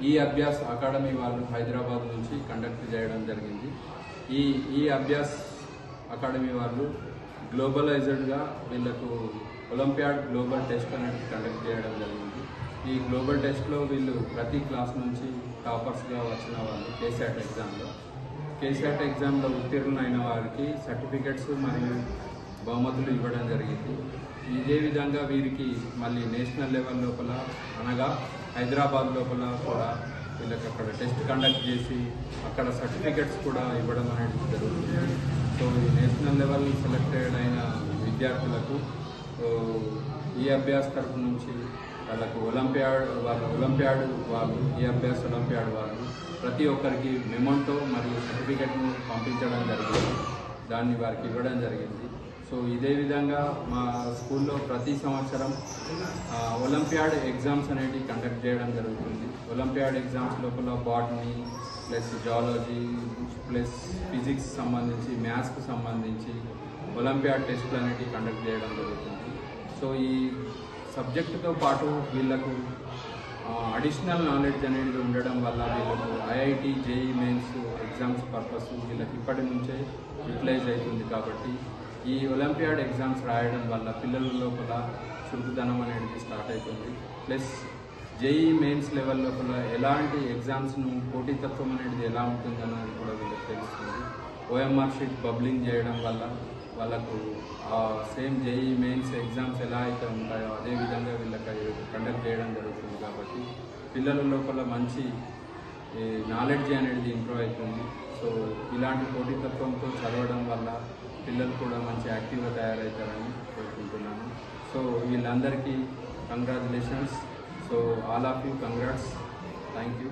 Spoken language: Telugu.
ఈ అభ్యాస్ అకాడమీ వాళ్ళు హైదరాబాద్ నుంచి కండక్ట్ చేయడం జరిగింది. ఈ అభ్యాస్ అకాడమీ వాళ్ళు గ్లోబలైజ్డ్గా వీళ్ళకు ఒలింపియాడ్ గ్లోబల్ టెస్ట్ అనేది కండక్ట్ చేయడం జరిగింది. ఈ గ్లోబల్ టెస్ట్లో వీళ్ళు ప్రతి క్లాస్ నుంచి టాపర్స్గా వచ్చిన వాళ్ళు కేసీఆర్ ఎగ్జామ్లో ఉత్తీర్ణులైన వారికి సర్టిఫికెట్స్ మరియు బహుమతులు ఇవ్వడం జరిగింది. ఇదే విధంగా వీరికి మళ్ళీ నేషనల్ లెవెల్ లోపల అనగా హైదరాబాద్ లోపల కూడా వీళ్ళకి అక్కడ టెస్ట్ కండక్ట్ చేసి అక్కడ సర్టిఫికెట్స్ కూడా ఇవ్వడం అనేది జరుగుతుంది. సో ఈ నేషనల్ లెవెల్ సెలెక్టెడ్ అయిన విద్యార్థులకు ఈ అభ్యాస్ తరఫు నుంచి వాళ్ళకు ఒలింపియాడ్ వాళ్ళు ఈ అభ్యాస్ ఒలింపియాడ్ వాళ్ళు ప్రతి ఒక్కరికి మెమోంటో మరియు సర్టిఫికెట్ను పంపించడం జరిగింది. దాన్ని వారికి ఇవ్వడం జరిగింది. సో ఇదే విధంగా మా స్కూల్లో ప్రతి సంవత్సరం ఒలింపియాడ్ ఎగ్జామ్స్ అనేవి కండక్ట్ చేయడం జరుగుతుంది. ఒలింపియాడ్ ఎగ్జామ్స్ లోపల botany plus zoology plus physics సంబంధించి మ్యాథ్స్కి సంబంధించి ఒలింపియాడ్ టెస్టులు అనేవి కండక్ట్ చేయడం జరుగుతుంది. సో ఈ సబ్జెక్టుతో పాటు వీళ్ళకు అడిషనల్ నాలెడ్జ్ అనేది ఉండడం వల్ల వీళ్ళకు IIT JEE mains exams purpose వీళ్ళకి ఇప్పటి నుంచే యూటిలైజ్ అవుతుంది. కాబట్టి ఈ ఒలింపియాడ్ ఎగ్జామ్స్ రాయడం వల్ల పిల్లల లోపల చురుకుదనం అనేది స్టార్ట్ అవుతుంది. ప్లస్ జేఈ మెయిన్స్ లెవెల్ లోపల ఎలాంటి ఎగ్జామ్స్ను పోటీతత్వం అనేది ఎలా ఉంటుందన్నది కూడా వీళ్ళకి తెలుస్తుంది. ఓఎంఆర్ షీట్ బబ్లింగ్ చేయడం వల్ల వాళ్ళకు సేమ్ జేఈ మెయిన్స్ ఎగ్జామ్స్ ఎలా అయితే ఉంటాయో అదేవిధంగా వీళ్ళకి కండక్ట్ చేయడం జరుగుతుంది. కాబట్టి పిల్లల లోపల మంచి నాలెడ్జ్ అనేది ఇంప్రూవ్ అవుతుంది. సో ఇలాంటి పోటీతత్వంతో చదవడం వల్ల పిల్లలు కూడా మంచి యాక్టివ్గా తయారవుతారని కోరుకుంటున్నాను. సో వీళ్ళందరికీ congratulations. So all of you congrats. Thank you.